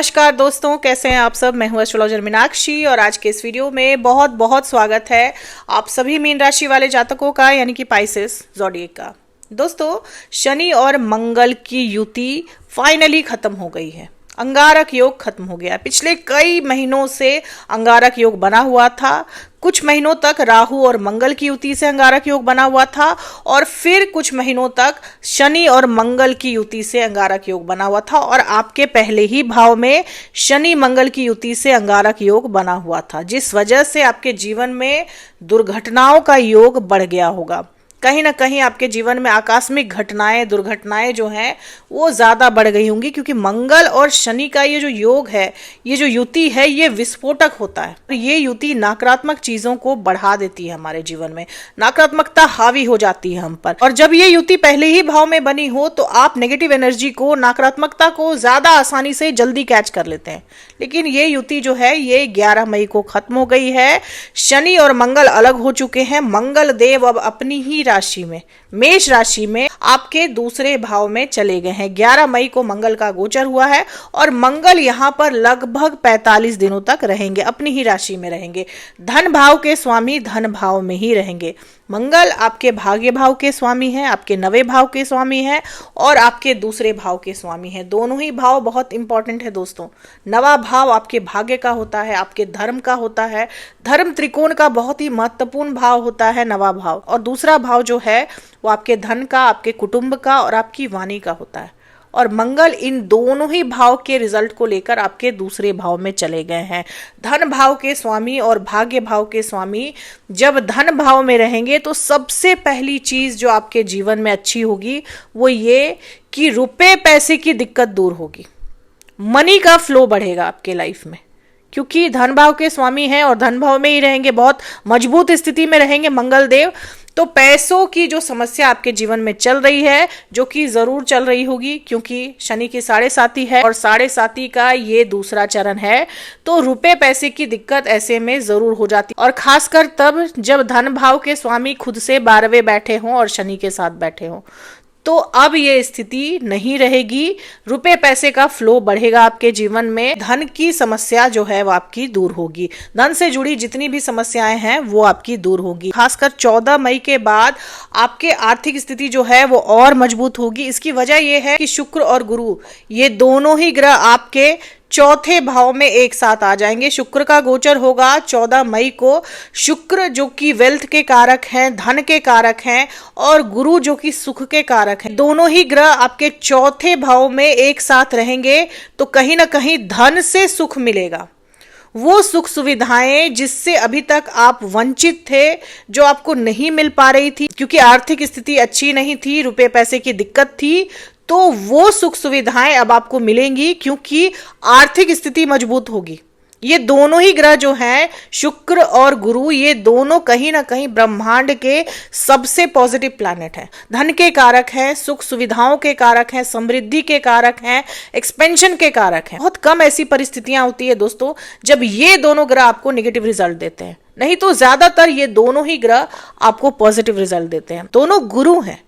नमस्कार दोस्तों, कैसे हैं आप सब। मैं हूं एस्ट्रोलॉजर मीनाक्षी और आज के इस वीडियो में बहुत बहुत स्वागत है आप सभी मीन राशि वाले जातकों का, यानी कि पाइसेस ज़ोडिएक का। दोस्तों, शनि और मंगल की युति फाइनली खत्म हो गई है। अंगारक योग खत्म हो गया। पिछले कई महीनों से अंगारक योग बना हुआ था। कुछ महीनों तक राहु और मंगल की युति से अंगारक योग बना हुआ था और फिर कुछ महीनों तक शनि और मंगल की युति से अंगारक योग बना हुआ था और आपके पहले ही भाव में शनि मंगल की युति से अंगारक योग बना हुआ था, जिस वजह से आपके जीवन में दुर्घटनाओं का योग बढ़ गया होगा। कहीं ना कहीं आपके जीवन में आकस्मिक घटनाएं, दुर्घटनाएं जो हैं वो ज्यादा बढ़ गई होंगी, क्योंकि मंगल और शनि का ये जो योग है, ये जो युति है, ये विस्फोटक होता है। तो ये युति नकारात्मक चीजों को बढ़ा देती है हमारे जीवन में, नकारात्मकता हावी हो जाती है हम पर। और जब ये युति पहले ही भाव में बनी हो तो आप नेगेटिव एनर्जी को, नकारात्मकता को ज्यादा आसानी से जल्दी कैच कर लेते हैं। लेकिन ये युति जो है ये 11 मई को खत्म हो गई है। शनि और मंगल अलग हो चुके हैं। मंगल देव अब अपनी ही राशि में, मेष राशि में, आपके दूसरे भाव में चले गए हैं। 11 मई को मंगल का गोचर हुआ है और मंगल यहां पर लगभग 45 दिनों तक रहेंगे, अपनी ही राशि में रहेंगे। धन भाव के स्वामी धन भाव में ही रहेंगे। मंगल आपके भाग्य भाव के स्वामी हैं, आपके नवे भाव के स्वामी हैं और आपके दूसरे भाव के स्वामी हैं। दोनों ही भाव बहुत इंपॉर्टेंट है दोस्तों। नवा भाव आपके भाग्य का होता है, आपके धर्म का होता है। धर्म त्रिकोण का बहुत ही महत्वपूर्ण भाव होता है नवा भाव, और दूसरा भाव जो है वो आपके धन का, आपके कुटुंब का और आपकी वाणी का होता है। और मंगल इन दोनों ही भाव के रिजल्ट को लेकर आपके दूसरे भाव में चले गए हैं। धन भाव के स्वामी और भाग्य भाव के स्वामी जब धन भाव में रहेंगे तो सबसे पहली चीज जो आपके जीवन में अच्छी होगी वो ये कि रुपए पैसे की दिक्कत दूर होगी, मनी का फ्लो बढ़ेगा आपके लाइफ में, क्योंकि धन भाव के स्वामी हैं और धन भाव में ही रहेंगे, बहुत मजबूत स्थिति में रहेंगे मंगल देव। तो पैसों की जो समस्या आपके जीवन में चल रही है, जो कि जरूर चल रही होगी, क्योंकि शनि की 7.5 है और 7.5 का ये दूसरा चरण है, तो रुपए पैसे की दिक्कत ऐसे में जरूर हो जाती है। और खासकर तब जब धन भाव के स्वामी खुद से 12वें बैठे हों और शनि के साथ बैठे हों, तो अब ये स्थिति नहीं रहेगी। रुपए पैसे का फ्लो बढ़ेगा आपके जीवन में। धन की समस्या जो है वो आपकी दूर होगी। धन से जुड़ी जितनी भी समस्याएं हैं वो आपकी दूर होगी। खासकर 14 मई के बाद आपके आर्थिक स्थिति जो है वो और मजबूत होगी। इसकी वजह ये है कि शुक्र और गुरु, ये दोनों ही ग्रह आपके चौथे भाव में एक साथ आ जाएंगे। शुक्र का गोचर होगा 14 मई को। शुक्र जो कि वेल्थ के कारक हैं, धन के कारक हैं, और गुरु जो कि सुख के कारक हैं, दोनों ही ग्रह आपके चौथे भाव में एक साथ रहेंगे। तो कहीं ना कहीं धन से सुख मिलेगा, वो सुख सुविधाएं जिससे अभी तक आप वंचित थे, जो आपको नहीं मिल पा रही थी क्योंकि आर्थिक स्थिति अच्छी नहीं थी, रुपए पैसे की दिक्कत थी, तो वो सुख सुविधाएं अब आपको मिलेंगी क्योंकि आर्थिक स्थिति मजबूत होगी। ये दोनों ही ग्रह जो हैं, शुक्र और गुरु, ये दोनों कहीं ना कहीं ब्रह्मांड के सबसे पॉजिटिव प्लैनेट हैं। धन के कारक हैं, सुख सुविधाओं के कारक हैं, समृद्धि के कारक हैं, एक्सपेंशन के कारक हैं। बहुत कम ऐसी परिस्थितियां होती है दोस्तों जब ये दोनों ग्रह आपको नेगेटिव रिजल्ट देते हैं, नहीं तो ज्यादातर ये दोनों ही ग्रह आपको पॉजिटिव रिजल्ट देते हैं। दोनों गुरु हैं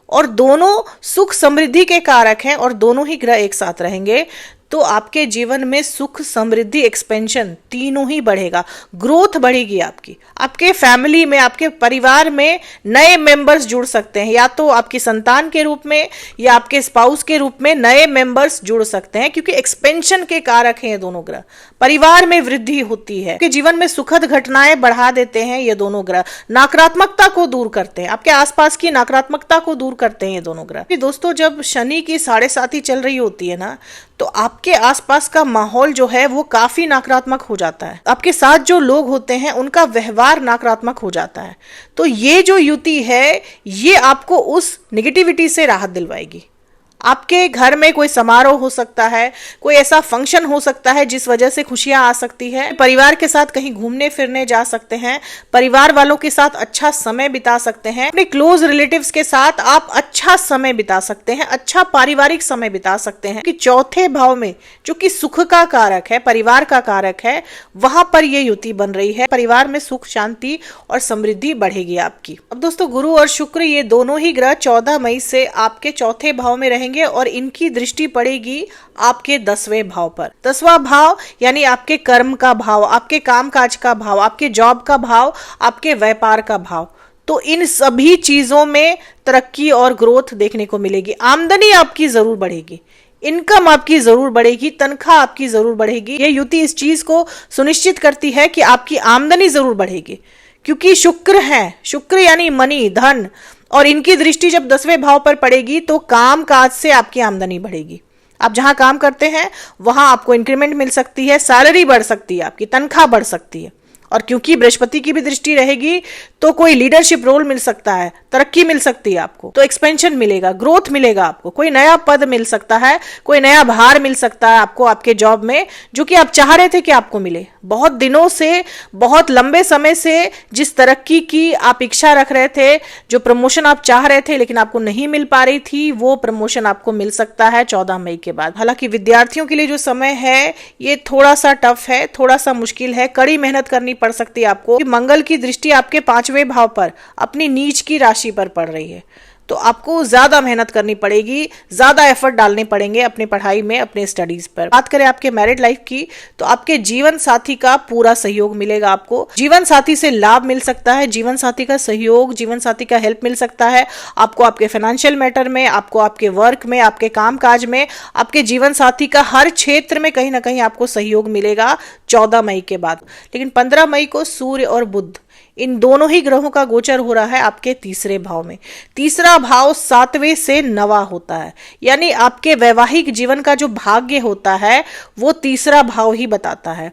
और दोनों सुख समृद्धि के कारक हैं और दोनों ही ग्रह एक साथ रहेंगे, तो आपके जीवन में सुख समृद्धि एक्सपेंशन तीनों ही बढ़ेगा। ग्रोथ बढ़ेगी आपकी। आपके फैमिली में, आपके परिवार में नए मेंबर्स जुड़ सकते हैं, या तो आपकी संतान के रूप में या आपके स्पाउस के रूप में नए मेंबर्स जुड़ सकते हैं, क्योंकि एक्सपेंशन के कारक हैं ये दोनों ग्रह। परिवार में वृद्धि होती है, आपके जीवन में सुखद घटनाएं बढ़ा देते हैं ये दोनों ग्रह। नकारात्मकता को दूर करते हैं, आपके आसपास की नकारात्मकता को दूर करते हैं ये दोनों ग्रह। दोस्तों, जब शनि की 7.5 चल रही होती है ना, तो आपके आसपास का माहौल जो है वो काफी नकारात्मक हो जाता है। आपके साथ जो लोग होते हैं उनका व्यवहार नकारात्मक हो जाता है। तो ये जो युति है ये आपको उस नेगेटिविटी से राहत दिलवाएगी। आपके घर में कोई समारोह हो सकता है, कोई ऐसा फंक्शन हो सकता है जिस वजह से खुशियां आ सकती है। परिवार के साथ कहीं घूमने फिरने जा सकते हैं, परिवार वालों के साथ अच्छा समय बिता सकते हैं, अपने क्लोज रिलेटिव्स के साथ आप अच्छा समय बिता सकते हैं, अच्छा पारिवारिक समय बिता सकते हैं। कि चौथे भाव में जो कि सुख का कारक है, परिवार का कारक है, वहां पर ये युति बन रही है। परिवार में सुख शांति और समृद्धि बढ़ेगी आपकी। अब दोस्तों, गुरु और शुक्र ये दोनों ही ग्रह 14 मई से आपके चौथे भाव में रहेंगे रहेंगे और इनकी दृष्टि पड़ेगी आपके 10वें भाव पर। 10वां भाव यानी आपके कर्म का भाव, आपके कामकाज का भाव, आपके जॉब का भाव, आपके व्यापार का भाव। तो इन सभी चीजों में तरक्की और ग्रोथ देखने को मिलेगी। आमदनी आपकी जरूर बढ़ेगी, इनकम आपकी जरूर बढ़ेगी, तनख्वाह आपकी जरूर बढ़ेगी। ये युति इस चीज को सुनिश्चित करती है कि आपकी आमदनी जरूर बढ़ेगी, क्योंकि शुक्र है, शुक्र यानी मनी, धन, और इनकी दृष्टि जब 10वें भाव पर पड़ेगी तो काम काज से आपकी आमदनी बढ़ेगी। आप जहां काम करते हैं वहां आपको इंक्रीमेंट मिल सकती है, सैलरी बढ़ सकती है, आपकी तनख्वाह बढ़ सकती है। और क्योंकि बृहस्पति की भी दृष्टि रहेगी तो कोई लीडरशिप रोल मिल सकता है, तरक्की मिल सकती है आपको, तो एक्सपेंशन मिलेगा, ग्रोथ मिलेगा आपको, कोई नया पद मिल सकता है, कोई नया भार मिल सकता है आपको आपके जॉब में, जो कि आप चाह रहे थे कि आपको मिले। बहुत दिनों से, बहुत लंबे समय से जिस तरक्की की आप इच्छा रख रहे थे, जो प्रमोशन आप चाह रहे थे लेकिन आपको नहीं मिल पा रही थी, वो प्रमोशन आपको मिल सकता है 14 मई के बाद। हालांकि विद्यार्थियों के लिए जो समय है ये थोड़ा सा टफ है, थोड़ा सा मुश्किल है, कड़ी मेहनत करनी पड़ सकती है आपको। मंगल की दृष्टि आपके 5वें भाव पर अपनी नीच की राशि पर पड़ रही है, तो आपको ज्यादा मेहनत करनी पड़ेगी, ज्यादा एफर्ट डालने पड़ेंगे अपनी पढ़ाई में, अपने स्टडीज पर। बात करें आपके मैरिड लाइफ की, तो आपके जीवन साथी का पूरा सहयोग मिलेगा आपको। जीवन साथी से लाभ मिल सकता है, जीवन साथी का सहयोग, जीवन साथी का हेल्प मिल सकता है आपको आपके फाइनेंशियल मैटर में, आपको आपके वर्क में, आपके काम काज में। आपके जीवन साथी का हर क्षेत्र में कहीं ना कहीं आपको सहयोग मिलेगा 14 मई के बाद। लेकिन 15 मई को सूर्य और बुध, इन दोनों ही ग्रहों का गोचर हो रहा है आपके 3रे भाव में। 3रा भाव 7वें से 9वां होता है, यानी आपके वैवाहिक जीवन का जो भाग्य होता है वो 3रा भाव ही बताता है।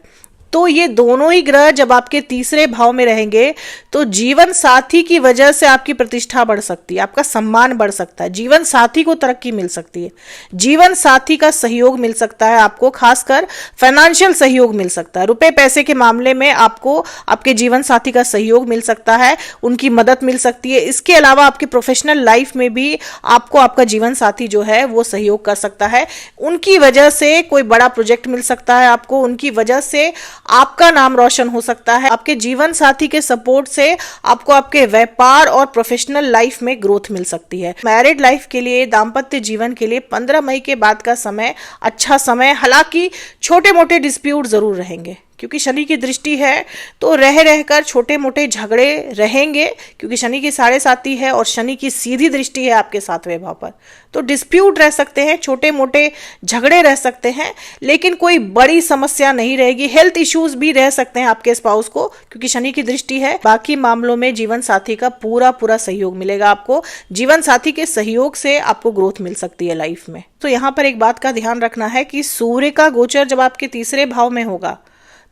तो ये दोनों ही ग्रह जब आपके 3रे भाव में रहेंगे तो जीवन साथी की वजह से आपकी प्रतिष्ठा बढ़ सकती है, आपका सम्मान बढ़ सकता है, जीवन साथी को तरक्की मिल सकती है, जीवन साथी का सहयोग मिल सकता है आपको, खासकर फाइनेंशियल सहयोग मिल सकता है। रुपए पैसे के मामले में आपको आपके जीवन साथी का सहयोग मिल सकता है, उनकी मदद मिल सकती है। इसके अलावा आपके प्रोफेशनल लाइफ में भी आपको आपका जीवन साथी जो है वो सहयोग कर सकता है। उनकी वजह से कोई बड़ा प्रोजेक्ट मिल सकता है आपको, उनकी वजह से आपका नाम रोशन हो सकता है। आपके जीवन साथी के सपोर्ट से आपको आपके व्यापार और प्रोफेशनल लाइफ में ग्रोथ मिल सकती है। मैरिड लाइफ के लिए, दाम्पत्य जीवन के लिए 15 मई के बाद का समय अच्छा समय। हालांकि छोटे मोटे डिस्प्यूट जरूर रहेंगे, क्योंकि शनि की दृष्टि है तो रह रहकर छोटे मोटे झगड़े रहेंगे, क्योंकि शनि की 7.5 है और शनि की सीधी दृष्टि है आपके 7वें भाव पर। तो डिस्प्यूट रह सकते हैं, छोटे मोटे झगड़े रह सकते हैं, लेकिन कोई बड़ी समस्या नहीं रहेगी। हेल्थ इश्यूज भी रह सकते हैं आपके स्पाउस को, क्योंकि शनि की दृष्टि है। बाकी मामलों में जीवन साथी का पूरा सहयोग मिलेगा आपको। जीवन साथी के सहयोग से आपको ग्रोथ मिल सकती है लाइफ में। तो यहाँ पर एक बात का ध्यान रखना है कि सूर्य का गोचर जब आपके 3रे भाव में होगा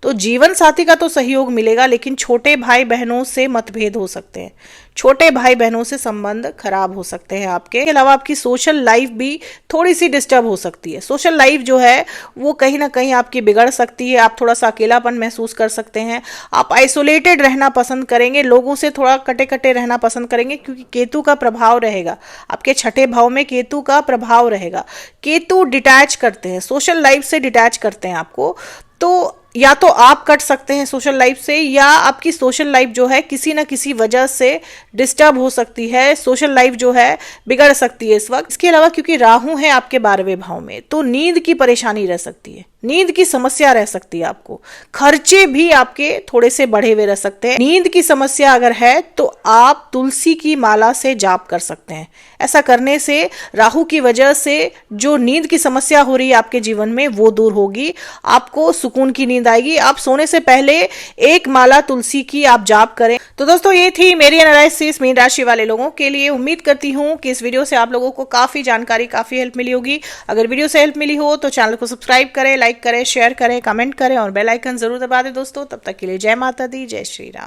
तो जीवन साथी का तो सहयोग मिलेगा, लेकिन छोटे भाई बहनों से मतभेद हो सकते हैं, छोटे भाई बहनों से संबंध खराब हो सकते हैं आपके। इसके अलावा आपकी सोशल लाइफ भी थोड़ी सी डिस्टर्ब हो सकती है। सोशल लाइफ जो है वो कहीं ना कहीं आपकी बिगड़ सकती है, आप थोड़ा सा अकेलापन महसूस कर सकते हैं, आप आइसोलेटेड रहना पसंद करेंगे, लोगों से थोड़ा कटे कटे रहना पसंद करेंगे, क्योंकि केतु का प्रभाव रहेगा आपके 6ठे भाव में, केतु का प्रभाव रहेगा। केतु डिटैच करते हैं, सोशल लाइफ से डिटैच करते हैं आपको। तो या तो आप कट सकते हैं सोशल लाइफ से, या आपकी सोशल लाइफ जो है किसी ना किसी वजह से डिस्टर्ब हो सकती है, सोशल लाइफ जो है बिगड़ सकती है इस वक्त। इसके अलावा क्योंकि राहु है आपके 12वें भाव में, तो नींद की परेशानी रह सकती है, नींद की समस्या रह सकती है आपको, खर्चे भी आपके थोड़े से बढ़े हुए रह सकते हैं। नींद की समस्या अगर है तो आप तुलसी की माला से जाप कर सकते हैं। ऐसा करने से राहु की वजह से जो नींद की समस्या हो रही है आपके जीवन में वो दूर होगी, आपको सुकून की नींद आएगी। आप सोने से पहले एक माला तुलसी की आप जाप करें। तो दोस्तों ये थी मेरी एनालिसिस मीन राशि वाले लोगों के लिए। उम्मीद करती हूँ कि इस वीडियो से आप लोगों को काफी जानकारी, काफी हेल्प मिली होगी। अगर वीडियो से हेल्प मिली हो तो चैनल को सब्सक्राइब करें, लाइक करें, शेयर करें, कमेंट करें और बेल आइकन जरूर दबा दें दोस्तों। तब तक के लिए जय माता दी, जय श्री राम।